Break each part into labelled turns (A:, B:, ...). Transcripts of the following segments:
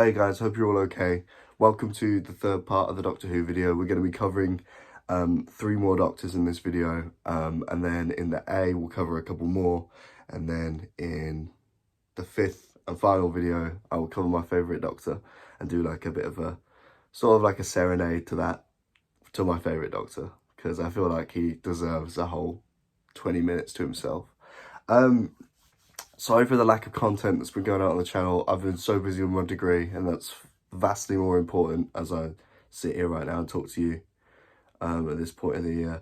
A: Hey guys, hope you're all okay. Welcome to the third part of the Doctor Who video. We're going to be covering three more Doctors in this video, and then in the A we'll cover a couple more, and then in the fifth and final video I will cover my favourite Doctor and do like a bit of a sort of like a serenade to my favourite Doctor, because I feel like he deserves a whole 20 minutes to himself. Sorry for the lack of content that's been going out on the channel. I've been so busy with my degree, and that's vastly more important as I sit here right now and talk to you at this point of the year.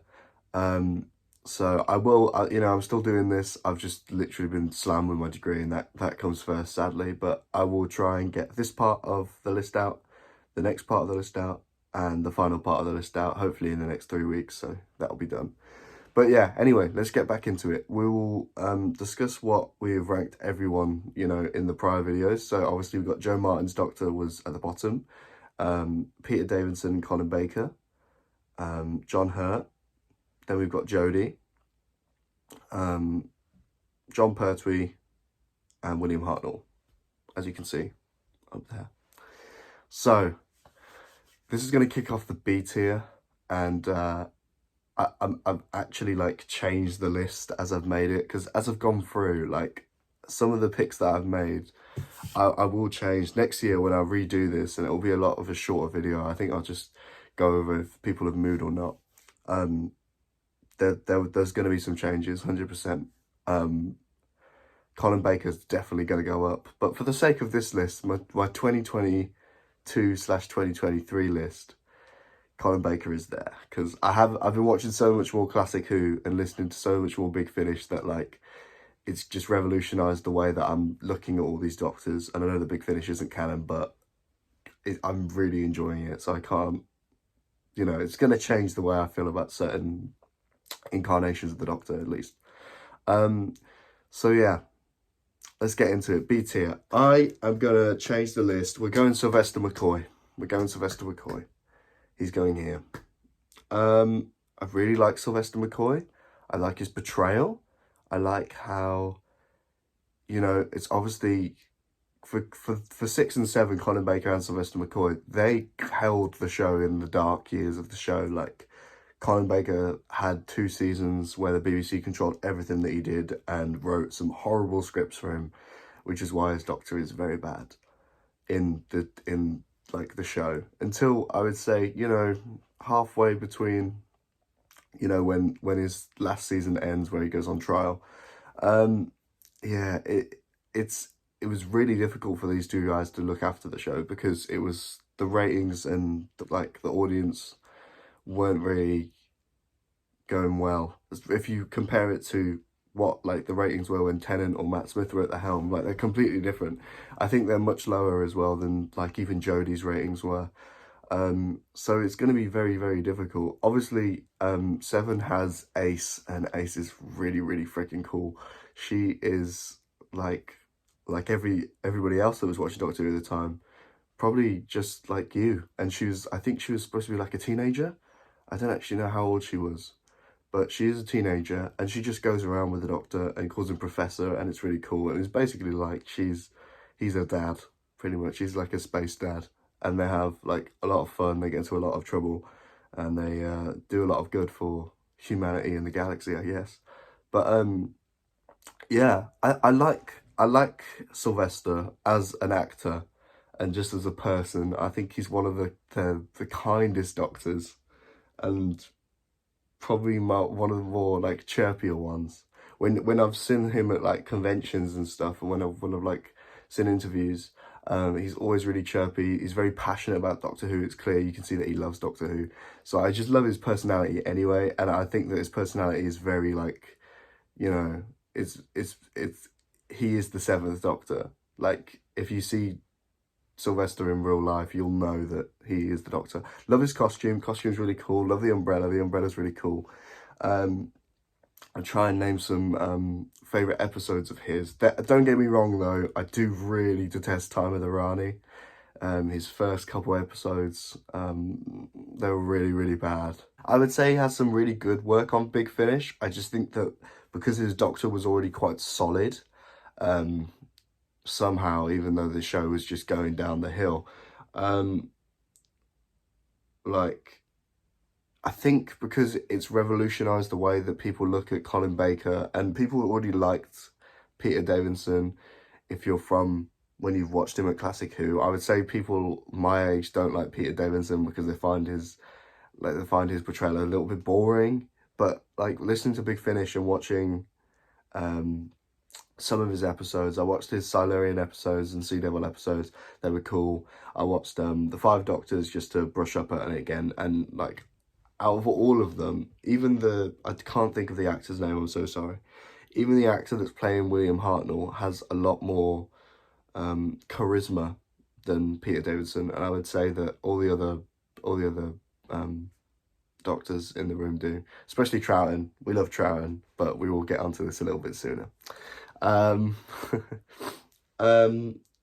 A: So I will, I'm still doing this. I've just literally been slammed with my degree, and that comes first, sadly. But I will try and get this part of the list out, the next part of the list out, and the final part of the list out, hopefully in the next 3 weeks. So that'll be done. But yeah, anyway, let's get back into it. We will discuss what we've ranked everyone, in the prior videos. So obviously we've got Joe Martin's Doctor was at the bottom. Peter Davison and Colin Baker. John Hurt. Then we've got Jodie. John Pertwee. And William Hartnell, as you can see up there. So this is going to kick off the B tier, and I've actually like changed the list as I've made it, because as I've gone through, like, some of the picks that I've made, I will change next year when I redo this, and it will be a lot of a shorter video. I think I'll just go over if people have mood or not. There's going to be some changes, 100%. Colin Baker's definitely going to go up, but for the sake of this list, my 2022/2023 list, Colin Baker is there, because I've been watching so much more Classic Who and listening to so much more Big Finish that, like, it's just revolutionised the way that I'm looking at all these Doctors. And I know the Big Finish isn't canon, but I'm really enjoying it, so I can't, it's going to change the way I feel about certain incarnations of the Doctor, at least. So yeah, let's get into it. B tier. I am going to change the list. We're going Sylvester McCoy. He's going here. I really like Sylvester McCoy. I like his portrayal. I like how, it's obviously for 6 and 7, Colin Baker and Sylvester McCoy, they held the show in the dark years of the show. Like, Colin Baker had 2 seasons where the BBC controlled everything that he did and wrote some horrible scripts for him, which is why his Doctor is very bad in the show, until I would say, halfway between, when his last season ends, where he goes on trial. Yeah, it was really difficult for these two guys to look after the show, because it was the ratings and the audience weren't really going well. If you compare it to what the ratings were when Tennant or Matt Smith were at the helm, they're completely different. I think they're much lower as well than even Jodie's ratings were. So it's going to be very, very difficult. Obviously, 7 has Ace, and Ace is really, really freaking cool. She is like everybody else that was watching Doctor Who at the time, probably just like you. And I think she was supposed to be like a teenager. I don't actually know how old she was, but she is a teenager, and she just goes around with the Doctor and calls him Professor, and it's really cool. And it's basically like he's her dad, pretty much. He's like a space dad, and they have like a lot of fun. They get into a lot of trouble, and they do a lot of good for humanity and the galaxy, I guess. But yeah, I like Sylvester as an actor, and just as a person. I think he's one of the kindest Doctors, and probably one of the more chirpier ones. When I've seen him at conventions and stuff, and when I've seen interviews, he's always really chirpy. He's very passionate about Doctor Who. It's clear, you can see that he loves Doctor Who. So I just love his personality anyway, and I think that his personality is very he is the 7th Doctor. If you see Sylvester in real life, you'll know that he is the Doctor. Love his costume. Costume's really cool. Love the umbrella. The umbrella's really cool. I'll try and name some favourite episodes of his. Don't get me wrong though, I do really detest Time of the Rani. His first couple episodes, they were really, really bad. I would say he has some really good work on Big Finish. I just think that because his Doctor was already quite solid, somehow, even though the show was just going down the hill. Like, I think because it's revolutionized the way that people look at Colin Baker, and people already liked Peter Davison. If you're from when you've watched him at Classic Who, I would say people my age don't like Peter Davison because they find his portrayal a little bit boring. But like listening to Big Finish and watching some of his episodes, I watched his Silurian episodes and Sea Devil episodes. They were cool. I watched the Five Doctors just to brush up on it again, and like out of all of them, even I can't think of the actor's name, I'm so sorry. Even the actor that's playing William Hartnell has a lot more charisma than Peter Davison, and I would say that all the other doctors in the room do, especially Troughton. We love Troughton, but we will get onto this a little bit sooner.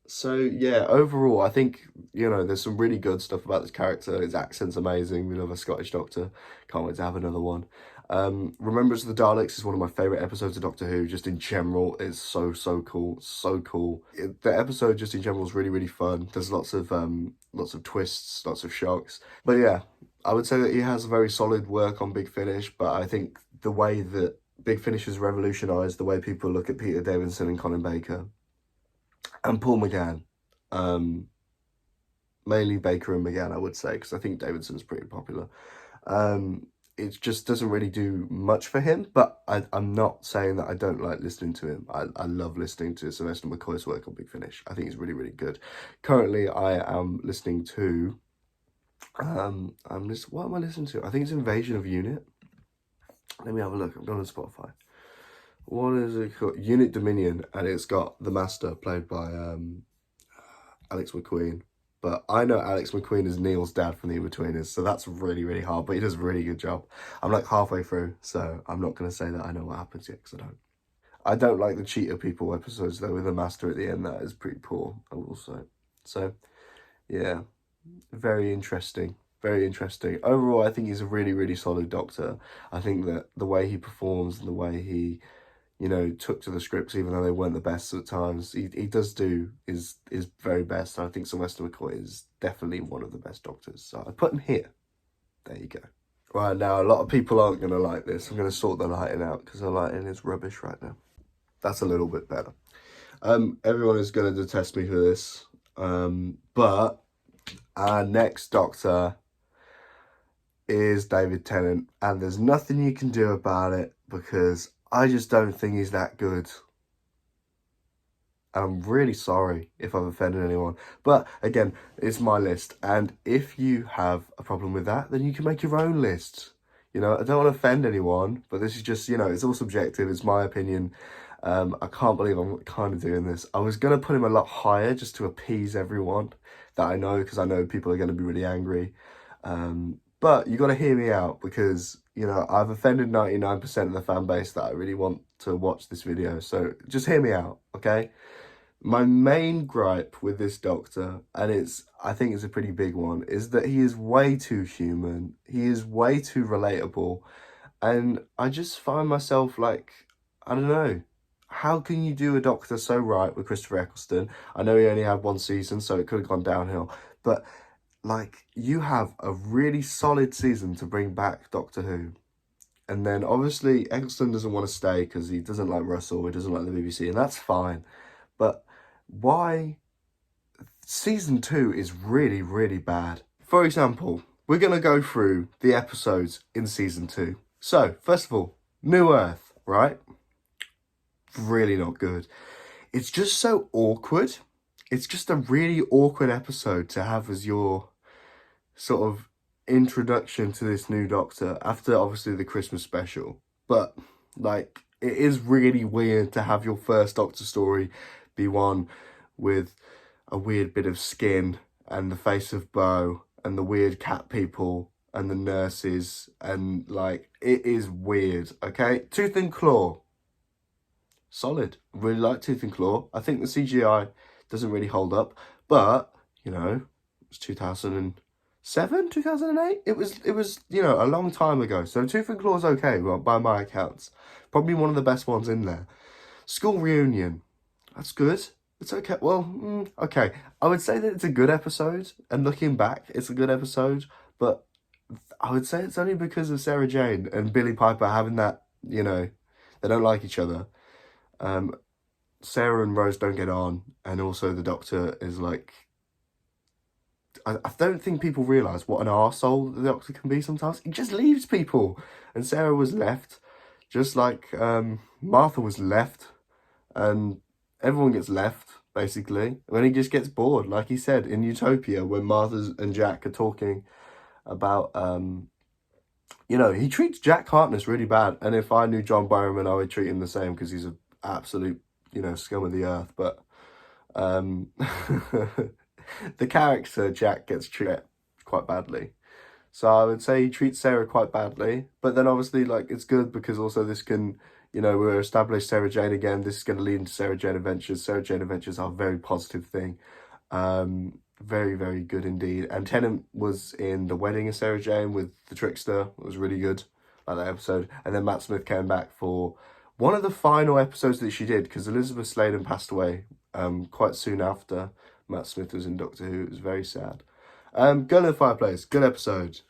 A: So yeah, overall, I think, you know, there's some really good stuff about this character. His accent's amazing. We love a Scottish Doctor. Can't wait to have another one. Remembrance of the Daleks is one of my favourite episodes of Doctor Who, just in general. It's so cool, so cool. The episode just in general is really, really fun. There's lots of twists, lots of shocks. But yeah, I would say that he has a very solid work on Big Finish, but I think the way that Big Finish has revolutionised the way people look at Peter Davison and Colin Baker and Paul McGann, mainly Baker and McGann, I would say, because I think Davidson's pretty popular. It just doesn't really do much for him, but I'm not saying that I don't like listening to him. I love listening to Sylvester McCoy's work on Big Finish. I think he's really, really good. Currently, I am listening to, what am I listening to? I think it's Invasion of Unit. Let me have a look. I'm going on Spotify. What is it called? Unit Dominion, and it's got the Master played by Alex McQueen. But I know Alex McQueen is Neil's dad from The Inbetweeners, so that's really, really hard, but he does a really good job. I'm like halfway through, so I'm not going to say that I know what happens yet, because I don't. I don't like the Cheetah People episodes, though, with the Master at the end. That is pretty poor, I will say. So, yeah, very interesting. Very interesting. Overall, I think he's a really, really solid Doctor. I think that the way he performs and the way he, you know, took to the scripts, even though they weren't the best at times, he does do his very best. And I think Sylvester McCoy is definitely one of the best Doctors. So I put him here. There you go. Right, now, a lot of people aren't going to like this. I'm going to sort the lighting out because the lighting is rubbish right now. That's a little bit better. Everyone is going to detest me for this. But our next Doctor is David Tennant, and there's nothing you can do about it because I just don't think he's that good. I'm really sorry if I've offended anyone, but again, it's my list, and if you have a problem with that, then you can make your own list. You know, I don't want to offend anyone, but this is just, you know, it's all subjective. It's my opinion. I can't believe I'm kind of doing this. I was going to put him a lot higher just to appease everyone that I know, because I know people are going to be really angry. But you got to hear me out, because, you know, I've offended 99% of the fan base that I really want to watch this video. So just hear me out, okay? My main gripe with this Doctor, and I think it's a pretty big one, is that he is way too human. He is way too relatable. And I just find myself like, I don't know. How can you do a Doctor so right with Christopher Eccleston? I know he only had one season, so it could have gone downhill. But like, you have a really solid season to bring back Doctor Who. And then, obviously, Eccleston doesn't want to stay because he doesn't like Russell, he doesn't like the BBC, and that's fine. But why? Season 2 is really, really bad. For example, we're going to go through the episodes in Season 2. So, first of all, New Earth, right? Really not good. It's just so awkward. It's just a really awkward episode to have as your sort of introduction to this new Doctor after obviously the Christmas special. But like, it is really weird to have your first Doctor story be one with a weird bit of skin and the face of Bo and the weird cat people and the nurses, and like, it is weird, okay? Tooth and Claw, solid. Really like Tooth and Claw. I think the CGI doesn't really hold up, but, you know, it was 2007, 2008? It was, you know, a long time ago. So Tooth and Claw's okay, well, by my accounts. Probably one of the best ones in there. School Reunion. That's good. It's okay. Well, okay. I would say that it's a good episode, and looking back, it's a good episode. But I would say it's only because of Sarah Jane and Billy Piper having that. They don't like each other. Um, Sarah and Rose don't get on, and also the Doctor is like. I don't think people realise what an arsehole the Doctor can be sometimes. He just leaves people, and Sarah was left, just like Martha was left, and everyone gets left, basically, when he just gets bored, like he said in Utopia, when Martha and Jack are talking about, he treats Jack Harkness really bad, and if I knew John Barrowman, I would treat him the same, because he's an absolute, scum of the earth, but, the character, Jack, gets treated quite badly. So I would say he treats Sarah quite badly, but then obviously, like, it's good because also this can, we're established Sarah Jane again. This is going to lead into Sarah Jane Adventures. Sarah Jane Adventures are a very positive thing. Very, very good indeed. And Tennant was in The Wedding of Sarah Jane with the Trickster. It was really good, like that episode. And then Matt Smith came back for one of the final episodes that she did, because Elizabeth Sladen passed away quite soon after Matt Smith was in Doctor Who. It was very sad. Girl in the Fireplace, good episode.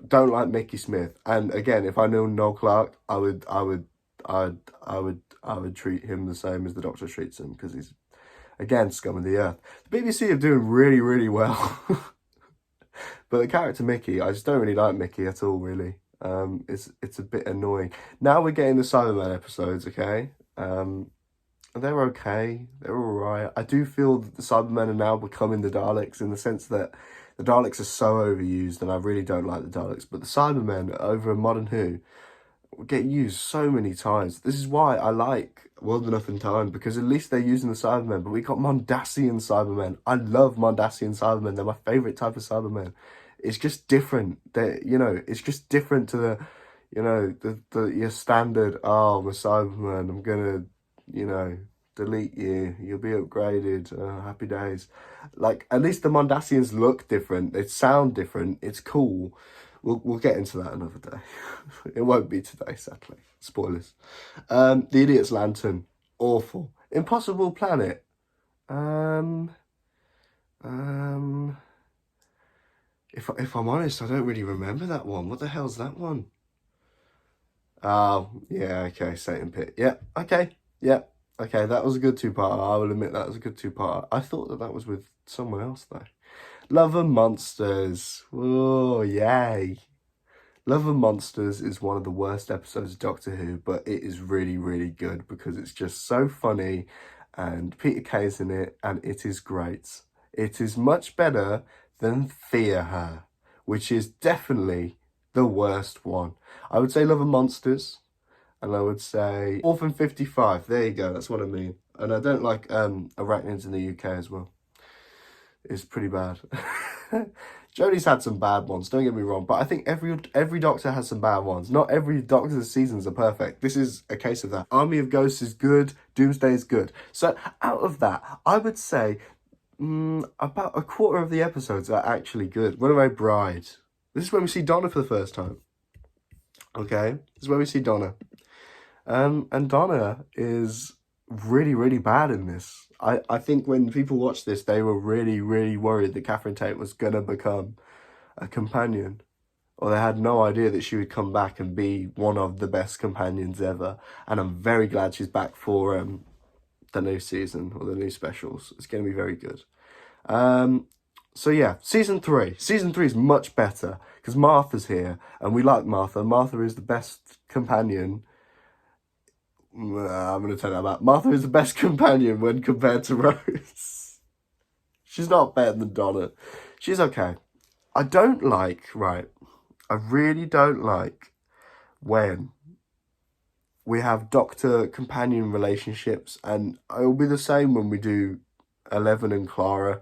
A: Don't like Mickey Smith. And again, if I knew Noel Clarke, I would treat him the same as the Doctor treats him, because he's, again, scum of the earth. The BBC are doing really, really well. But the character Mickey, I just don't really like Mickey at all, really. It's a bit annoying. Now we're getting the Cyberman episodes, okay? They're okay. They're alright. I do feel that the Cybermen are now becoming the Daleks, in the sense that the Daleks are so overused, and I really don't like the Daleks. But the Cybermen over in Modern Who get used so many times. This is why I like World Enough in Time, because at least they're using the Cybermen. But we got Mondasian Cybermen. I love Mondasian Cybermen. They're my favourite type of Cybermen. It's just different. It's just different to your standard, oh, I'm a Cyberman, I'm gonna, delete you, you'll be upgraded, happy days. Like, at least the Mondasians look different, they sound different, it's cool. We'll get into that another day. It won't be today, sadly. Spoilers. The Idiot's Lantern, awful. Impossible Planet. If I'm honest, I don't really remember that one. What the hell's that one? Oh, yeah, okay, Satan Pit. Yeah, okay, yeah, okay, that was a good two-parter. I will admit that was a good two-parter. I thought that was with someone else, though. Love and Monsters. Oh, yay. Love and Monsters is one of the worst episodes of Doctor Who, but it is really, really good because it's just so funny, and Peter Kay's in it, and it is great. It is much better than Fear Her, which is definitely the worst one. I would say Love and Monsters, and I would say Orphan 55. There you go, that's what I mean. And I don't like Arachnids in the UK as well. It's pretty bad. Jodie's had some bad ones, don't get me wrong, but I think every Doctor has some bad ones. Not every Doctor's seasons are perfect. This is a case of that. Army of Ghosts is good, Doomsday is good. So out of that, I would say about a quarter of the episodes are actually good. Runaway Bride. This is when we see Donna for the first time. Okay, this is where we see Donna. And Donna is really, really bad in this. I think when people watched this, they were really, really worried that Catherine Tate was going to become a companion. Or they had no idea that she would come back and be one of the best companions ever. And I'm very glad she's back for the new season, or the new specials. It's going to be very good. So yeah, season 3. Season 3 is much better because Martha's here, and we like Martha. Martha is the best companion. I'm going to tell you about Martha is the best companion when compared to Rose. She's not better than Donna. She's okay. I really don't like when we have Doctor companion relationships, and it'll be the same when we do Eleven and Clara.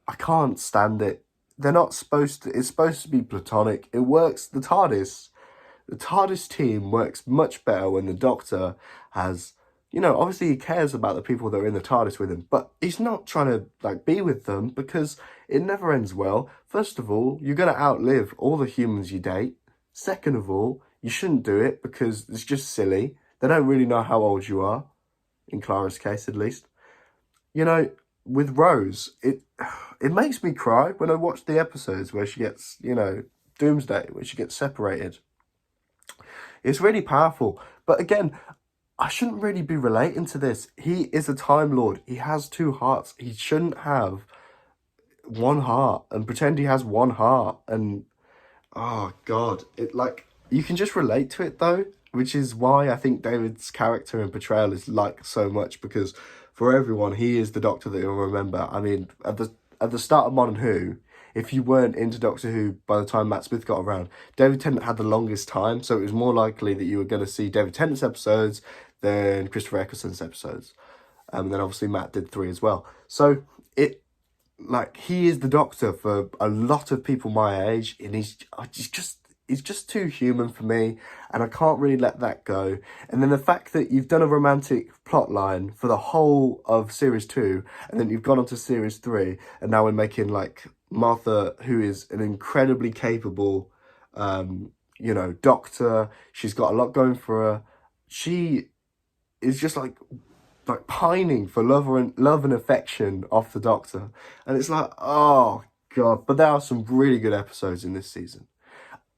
A: I can't stand it. They're not supposed to, it's supposed to be platonic. It works, the TARDIS team works much better when the Doctor has, obviously he cares about the people that are in the TARDIS with him, but he's not trying to, be with them, because it never ends well. First of all, you're going to outlive all the humans you date. Second of all, you shouldn't do it because it's just silly. They don't really know how old you are, in Clara's case at least. you know, with Rose, it makes me cry when I watch the episodes where she gets, you know, Doomsday, where she gets separated. It's really powerful. But again, I shouldn't really be relating to this. He is a Time Lord. He has two hearts. He shouldn't have one heart and pretend he has one heart. And oh God, it like you can just relate to it though, which is why I think David's character and portrayal is liked so much, because for everyone, he is the Doctor that you'll remember. I mean, at the start of Modern Who, if you weren't into Doctor Who by the time Matt Smith got around, David Tennant had the longest time, so it was more likely that you were going to see David Tennant's episodes than Christopher Eccleston's episodes. And then obviously Matt did 3 as well. So it, like, he is the Doctor for a lot of people my age, and he's just too human for me, and I can't really let that go. And then the fact that you've done a romantic plot line for the whole of series 2, and then you've gone on to series 3, and now we're making like Martha, who is an incredibly capable, you know, Doctor. She's got a lot going for her. She is just like pining for love and affection off the Doctor, and it's like, oh God. But there are some really good episodes in this season.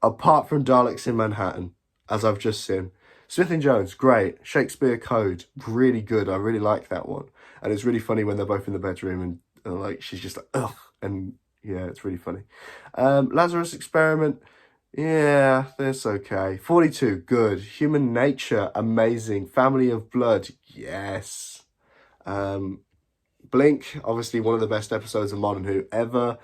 A: Apart from Daleks in Manhattan, as I've just seen. Smith and Jones, great. Shakespeare Code, really good. I really like that one. And it's really funny when they're both in the bedroom and like she's just like, ugh. And yeah, it's really funny. Lazarus Experiment, yeah, that's okay. 42, good. Human Nature, amazing. Family of Blood, yes. Blink, obviously one of the best episodes of Modern Who ever.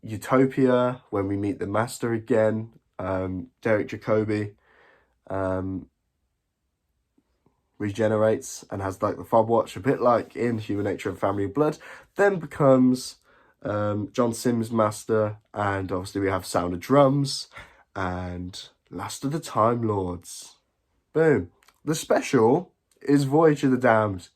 A: Utopia, when we meet the Master again. Derek Jacobi regenerates and has like the fob watch, a bit like in Human Nature and Family of Blood, then becomes John Sims Master, and obviously we have Sound of Drums and Last of the Time Lords. Boom. The special is Voyage of the Damned.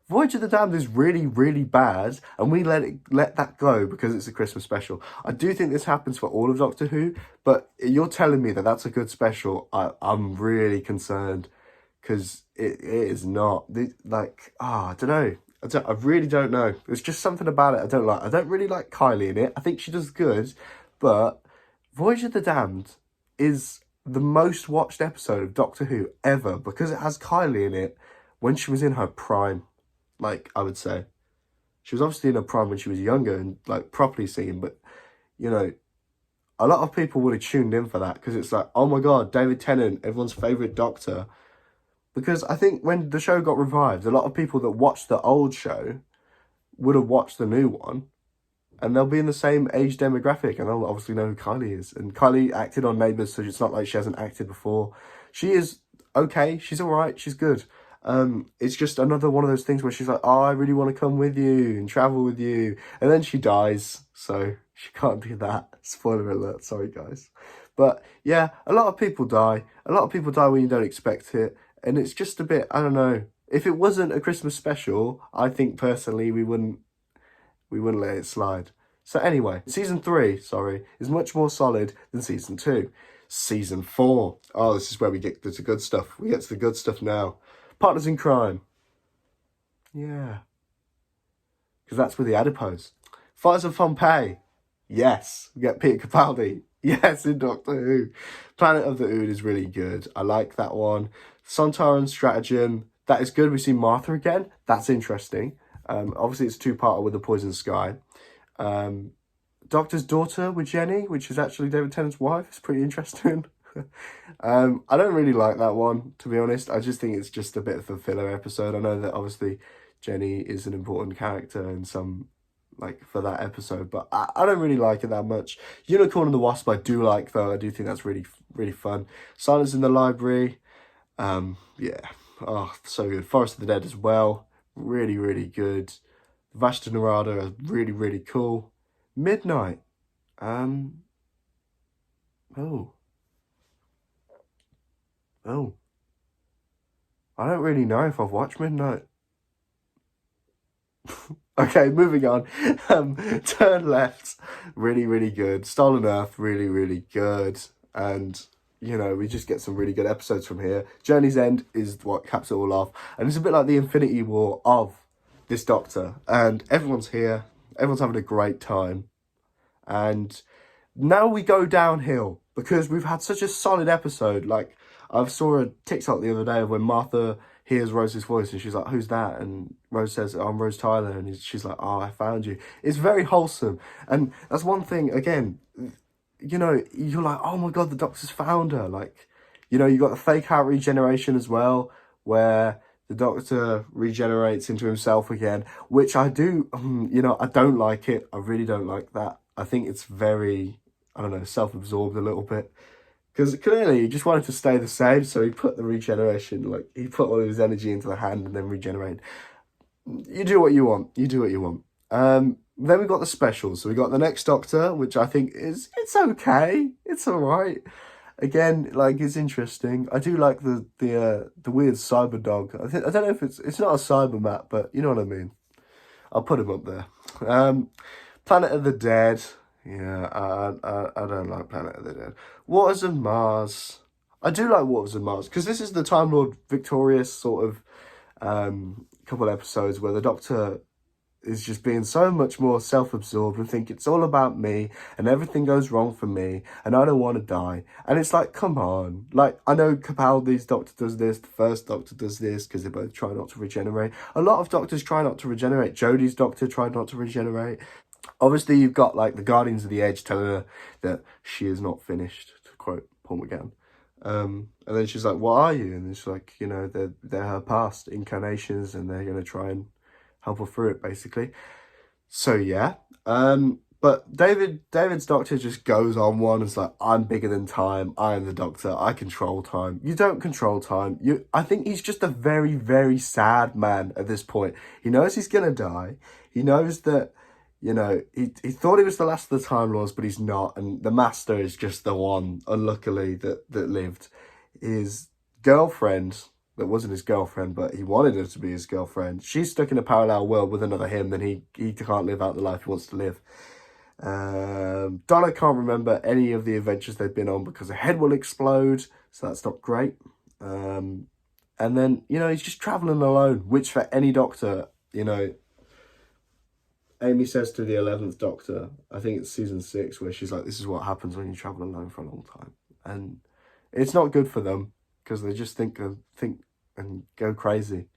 A: Voyage of the Damned is really, really bad, and we let that go because it's a Christmas special. I do think this happens for all of Doctor Who, but you're telling me that that's a good special. I'm really concerned, because it is not. I don't know. I really don't know. There's just something about it I don't like. I don't really like Kylie in it. I think she does good, but Voyage of the Damned is the most watched episode of Doctor Who ever because it has Kylie in it when she was in her prime. Like, I would say. She was obviously in her prime when she was younger and, like, properly singing. But, you know, a lot of people would have tuned in for that because it's like, oh my God, David Tennant, everyone's favourite Doctor. Because I think when the show got revived, a lot of people that watched the old show would have watched the new one. And they'll be in the same age demographic. And they'll obviously know who Kylie is. And Kylie acted on Neighbours, so it's not like she hasn't acted before. She is okay. She's all right. She's good. It's just another one of those things where she's like, oh, I really want to come with you and travel with you. And then she dies, so she can't do that. Spoiler alert, sorry guys. But yeah, a lot of people die. A lot of people die when you don't expect it. And it's just a bit, I don't know. If it wasn't a Christmas special, I think personally we wouldn't let it slide. So anyway, season 3, is much more solid than season 2. Season 4. Oh, this is where we get to the good stuff. We get to the good stuff now. Partners in Crime. Yeah. Because that's with the adipose. Fires of Pompeii. Yes. We get Peter Capaldi. Yes, in Doctor Who. Planet of the Ood is really good. I like that one. Sontaran Stratagem. That is good. We see Martha again. That's interesting. Obviously, it's a 2-parter with the Poison Sky. Doctor's Daughter with Jenny, which is actually David Tennant's wife. It's pretty interesting. I don't really like that one, to be honest. I just think it's just a bit of a filler episode. I know that obviously Jenny is an important character in some, like, for that episode, but I don't really like it that much. Unicorn and the Wasp I do like, though. I do think that's really, really fun. Silence in the Library. Yeah. Oh, so good. Forest of the Dead as well. Really, really good. Vashta Narada is really, really cool. Midnight. Oh. I don't really know if I've watched Midnight. Okay, moving on. Turn Left, really, really good. Stolen Earth, really, really good. And, you know, we just get some really good episodes from here. Journey's End is what caps it all off. And it's a bit like the Infinity War of this Doctor, and everyone's here. Everyone's having a great time. And now we go downhill because we've had such a solid episode. Like, I saw a TikTok the other day of when Martha hears Rose's voice and she's like, "Who's that?" And Rose says, "I'm Rose Tyler." And she's like, "Oh, I found you." It's very wholesome. And that's one thing, again, you know, you're like, "Oh my God, the Doctor's found her." Like, you know, you got the fake out regeneration as well, where the Doctor regenerates into himself again, which I do, you know, I don't like it. I really don't like that. I think it's very, I don't know, self-absorbed a little bit. Because clearly he just wanted to stay the same, so he put the regeneration, like, he put all of his energy into the hand and then regenerated. You do what you want. You do what you want. Then we got the specials. So we got the Next Doctor, which I think it's okay. It's all right. Again, like, it's interesting. I do like the weird cyber dog. I don't know if it's not a cyber map, but you know what I mean. I'll put him up there. Planet of the Dead. Yeah, I don't like Planet of the Dead. Waters of Mars. I do like Waters of Mars because this is the Time Lord victorious sort of couple episodes where the Doctor is just being so much more self-absorbed and think it's all about me and everything goes wrong for me and I don't want to die. And it's like, come on. Like, I know Capaldi's Doctor does this, the first Doctor does this because they both try not to regenerate. A lot of Doctors try not to regenerate. Jodie's Doctor tried not to regenerate. Obviously, you've got, like, the Guardians of the Edge telling her that she is not finished, to quote Paul McGann. And then she's like, "What are you?" And it's like, you know, they're her past incarnations and they're going to try and help her through it, basically. So, yeah. But David's Doctor just goes on one. It's like, "I'm bigger than time. I am the Doctor. I control time." You don't control time. I think he's just a very, very sad man at this point. He knows he's going to die. He knows that, you know, he thought he was the last of the Time Lords, but he's not. And the Master is just the one, unluckily, that lived. His girlfriend, that wasn't his girlfriend, but he wanted her to be his girlfriend. She's stuck in a parallel world with another him, and he can't live out the life he wants to live. Donna can't remember any of the adventures they've been on because her head will explode, so that's not great. And then, you know, he's just travelling alone, which for any Doctor, you know, Amy says to the 11th Doctor, I think it's season 6, where she's like, "This is what happens when you travel alone for a long time." And it's not good for them because they just think and go crazy.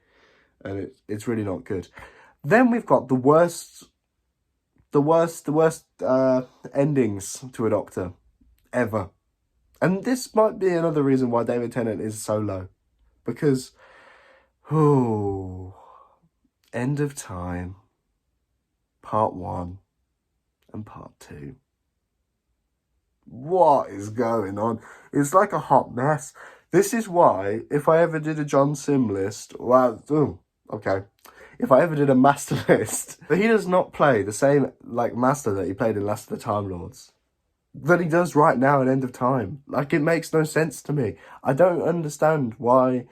A: And it's really not good. Then we've got the worst endings to a Doctor ever. And this might be another reason why David Tennant is so low. Because, End of Time, Part 1 and Part 2. What is going on? It's like a hot mess. This is why, if I ever did a John Sim list, if I ever did a Master list, but he does not play the same, like, Master that he played in Last of the Time Lords that he does right now in End of Time. Like, it makes no sense to me. I don't understand why.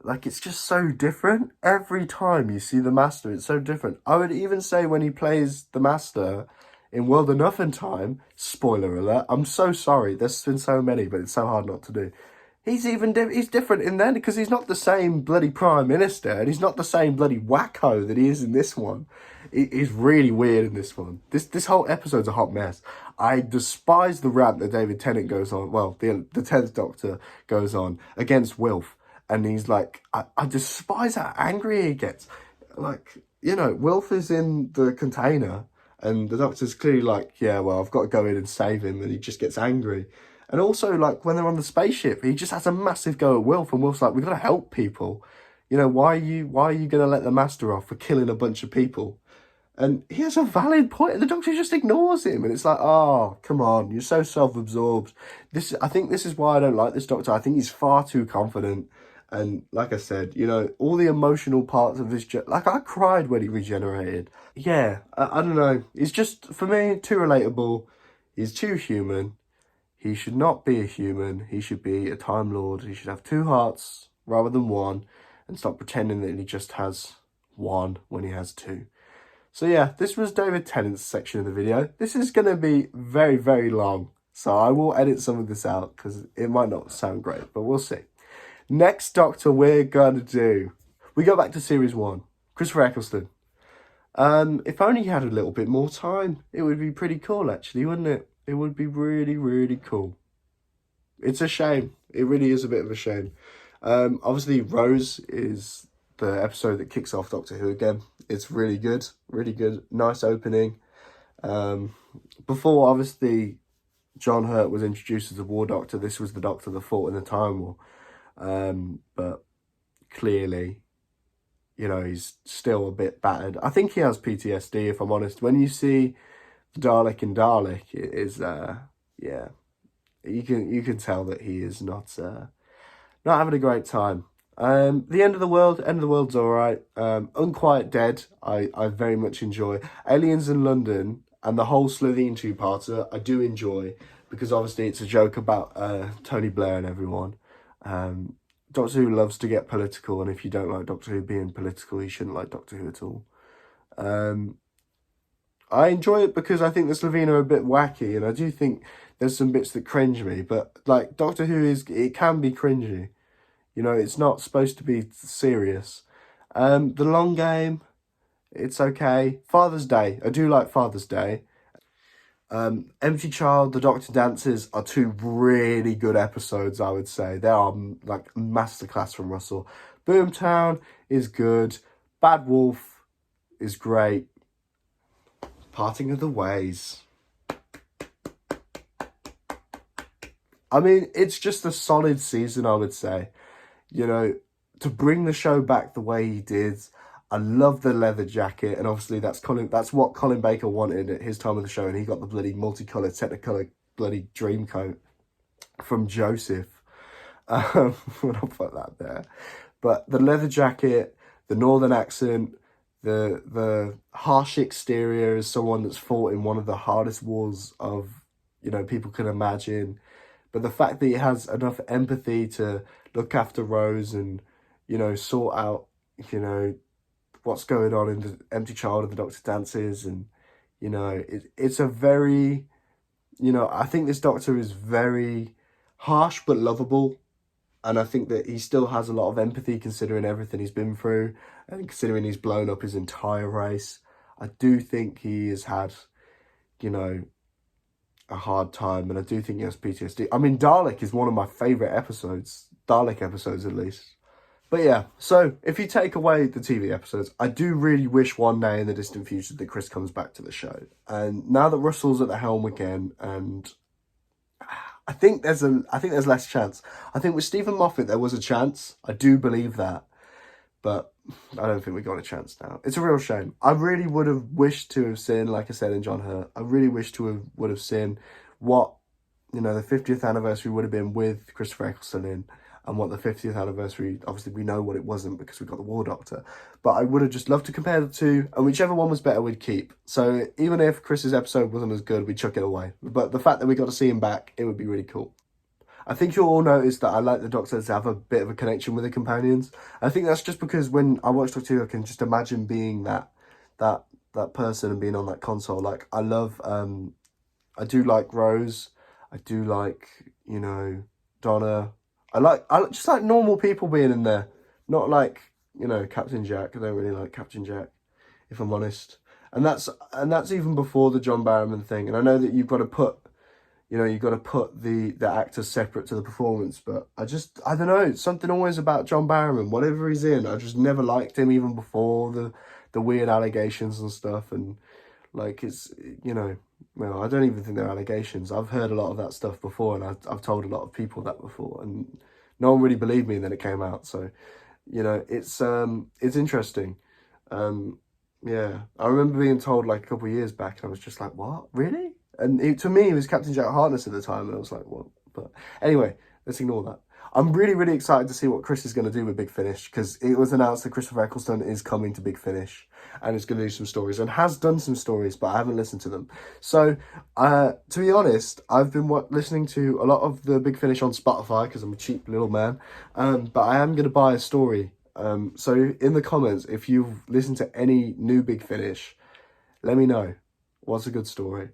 A: Like, it's just so different. Every time you see the Master, it's so different. I would even say when he plays the Master in World Enough in Time, spoiler alert, I'm so sorry, there's been so many, but it's so hard not to do. He's different in then because he's not the same bloody Prime Minister and he's not the same bloody wacko that he is in this one. He's really weird in this one. This whole episode's a hot mess. I despise the rant that David Tennant goes on, well, the 10th Doctor goes on against Wilf. And he's like, I despise how angry he gets. Like, you know, Wilf is in the container and the Doctor's clearly like, "Yeah, well, I've got to go in and save him." And he just gets angry. And also, like, when they're on the spaceship, he just has a massive go at Wilf. And Wilf's like, "We've got to help people. You know, why are you going to let the Master off for killing a bunch of people?" And he has a valid point, and the Doctor just ignores him. And it's like, oh, come on, you're so self-absorbed. I think this is why I don't like this Doctor. I think he's far too confident. And like I said, you know, all the emotional parts of this, like, I cried when he regenerated. Yeah, I don't know. He's just, for me, too relatable. He's too human. He should not be a human. He should be a Time Lord. He should have 2 hearts rather than 1 and stop pretending that he just has 1 when he has 2. So yeah, this was David Tennant's section of the video. This is going to be very, very long. So I will edit some of this out because it might not sound great, but we'll see. Next Doctor we're going to do, we go back to Series 1. Christopher Eccleston. If only he had a little bit more time, it would be pretty cool, actually, wouldn't it? It would be really, really cool. It's a shame. It really is a bit of a shame. Obviously, Rose is the episode that kicks off Doctor Who again. It's really good, really good. Nice opening. Before, obviously, John Hurt was introduced as a War Doctor. This was the Doctor that fought in the Time War. But clearly, you know, he's still a bit battered. I think he has PTSD, if I'm honest. When you see the Dalek in Dalek, it is, yeah, you can tell that he is not having a great time. The End of the World's all right. Unquiet Dead, I very much enjoy. Aliens in London and the whole Slitheen two-parter, I do enjoy, because obviously it's a joke about Tony Blair and everyone. Doctor Who loves to get political, and if you don't like Doctor Who being political, you shouldn't like Doctor Who at all. I enjoy it because I think the Slitheen are a bit wacky, and I do think there's some bits that cringe me, but like Doctor Who it can be cringy. You know, it's not supposed to be serious. The Long Game, it's okay. Father's Day, I do like Father's Day. Empty Child, The Doctor Dances are two really good episodes, I would say. They are like masterclass from Russell. Boomtown is good. Bad Wolf is great. Parting of the Ways. I mean, it's just a solid season, I would say. You know, to bring the show back the way he did. I love the leather jacket, and obviously that's what Colin Baker wanted at his time of the show, and he got the bloody multicolored Technicolor bloody dream coat from Joseph. I'll put that there. But the leather jacket, the northern accent, the harsh exterior as someone that's fought in one of the hardest wars of, you know, people can imagine. But the fact that he has enough empathy to look after Rose and, you know, sort out, you know, what's going on in the Empty Child of the Doctor Dances, and, you know, it's a very, you know, I think this Doctor is very harsh but lovable, and I think that he still has a lot of empathy considering everything he's been through, and considering he's blown up his entire race. I do think he has had, you know, a hard time, and I do think he has PTSD. I mean, Dalek is one of my favourite episodes, Dalek episodes at least. But yeah, so if you take away the TV episodes, I do really wish one day in the distant future that Chris comes back to the show. And now that Russell's at the helm again, and I think there's less chance. I think with Stephen Moffat there was a chance. I do believe that. But I don't think we got a chance now. It's a real shame. I really would have wished to have seen, like I said in John Hurt, I really wish would have seen what, you know, the 50th anniversary would have been with Christopher Eccleston in, and what the 50th anniversary, obviously we know what it wasn't because we got the War Doctor. But I would have just loved to compare the two, and whichever one was better we'd keep. So even if Chris's episode wasn't as good, we'd chuck it away. But the fact that we got to see him back, it would be really cool. I think you'll all notice that I like the Doctor to have a bit of a connection with the companions. I think that's just because when I watch Doctor Who, I can just imagine being that person and being on that console. Like, I love, I do like Rose. I do like, you know, Donna. I just like normal people being in there. Not like, you know, Captain Jack. I don't really like Captain Jack, if I'm honest. And that's even before the John Barrowman thing. And I know that you've got to put, you know, you've got to put the actors separate to the performance, but I don't know, something always about John Barrowman, whatever he's in, I just never liked him even before the weird allegations and stuff, and like, it's, you know, well, I don't even think they're allegations. I've heard a lot of that stuff before, and I've told a lot of people that before, and no one really believed me, and then it came out, so, you know, it's interesting. Yeah, I remember being told like a couple of years back, and I was just like, what, really? And to me, it was Captain Jack Harkness at the time, and I was like, what? But anyway, let's ignore that. I'm really, really excited to see what Chris is going to do with Big Finish, because it was announced that Christopher Eccleston is coming to Big Finish, and is going to do some stories, and has done some stories, but I haven't listened to them. So, to be honest, I've been listening to a lot of the Big Finish on Spotify, because I'm a cheap little man, but I am going to buy a story. So in the comments, if you've listened to any new Big Finish, let me know. What's a good story?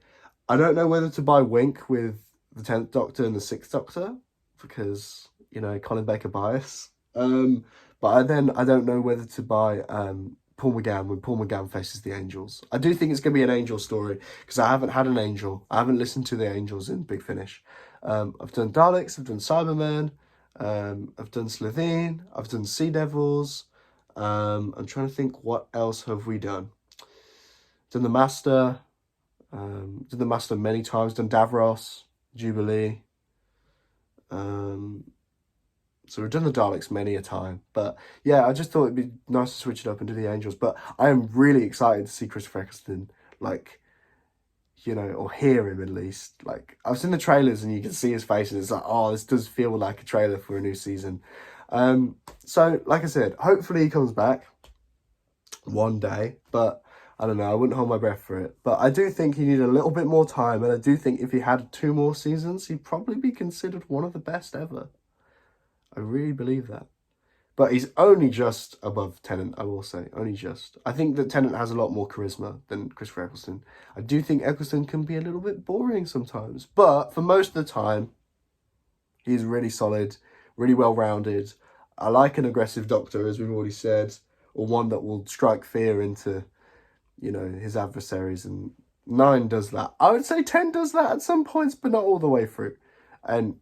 A: I don't know whether to buy Wink with the 10th Doctor and the 6th Doctor, because, you know, Colin Baker bias. But I don't know whether to buy Paul McGann, when Paul McGann faces the Angels. I do think it's going to be an Angel story, because I haven't had an Angel. I haven't listened to the Angels in Big Finish. I've done Daleks, I've done Cybermen, I've done Slitheen, I've done Sea Devils. I'm trying to think, what else have we done? Done the Master. Done the Master many times. Done Davros, Jubilee. So we've done the Daleks many a time. But yeah, I just thought it'd be nice to switch it up and do the Angels. But I am really excited to see Christopher Eccleston, like, you know, or hear him at least. Like, I've seen the trailers and you can see his face and it's like, oh, this does feel like a trailer for a new season. So, like I said, hopefully he comes back one day. But I don't know, I wouldn't hold my breath for it. But I do think he needed a little bit more time. And I do think if he had 2 more seasons, he'd probably be considered one of the best ever. I really believe that. But he's only just above Tennant, I will say. Only just. I think that Tennant has a lot more charisma than Christopher Eccleston. I do think Eccleston can be a little bit boring sometimes. But for most of the time, he's really solid, really well-rounded. I like an aggressive Doctor, as we've already said. Or one that will strike fear into, you know, his adversaries. And 9 does that. I would say 10 does that at some points, but not all the way through. And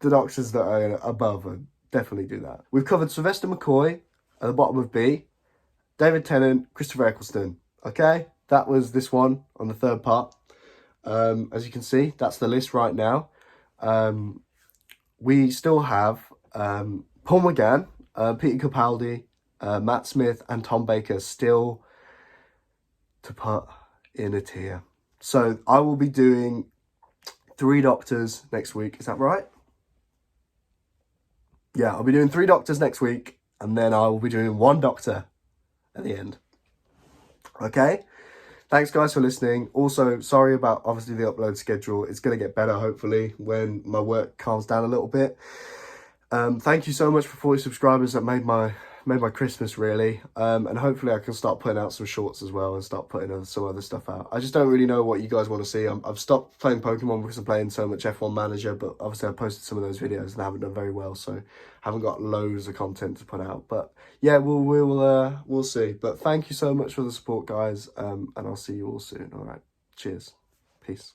A: the Doctors that are above are definitely do that. We've covered Sylvester McCoy at the bottom of B, David Tennant, Christopher Eccleston. Okay, that was this one on the 3rd part. As you can see, that's the list right now. We still have Paul McGann, Peter Capaldi, Matt Smith, and Tom Baker still to put in a tier. So I will be doing 3 Doctors next week. Is that right? Yeah, I'll be doing 3 Doctors next week, and then I will be doing 1 Doctor at the end. Okay? Thanks, guys, for listening. Also, sorry about, obviously, the upload schedule. It's going to get better, hopefully, when my work calms down a little bit. Thank you so much for 40 subscribers. That made my Christmas, really. And hopefully I can start putting out some shorts as well and start putting some other stuff out. I just don't really know what you guys want to see. I've stopped playing Pokemon because I'm playing so much F1 Manager, but obviously I posted some of those videos and I haven't done very well, so haven't got loads of content to put out. But yeah, we'll see. But thank you so much for the support, guys, and I'll see you all soon. All right, cheers, peace.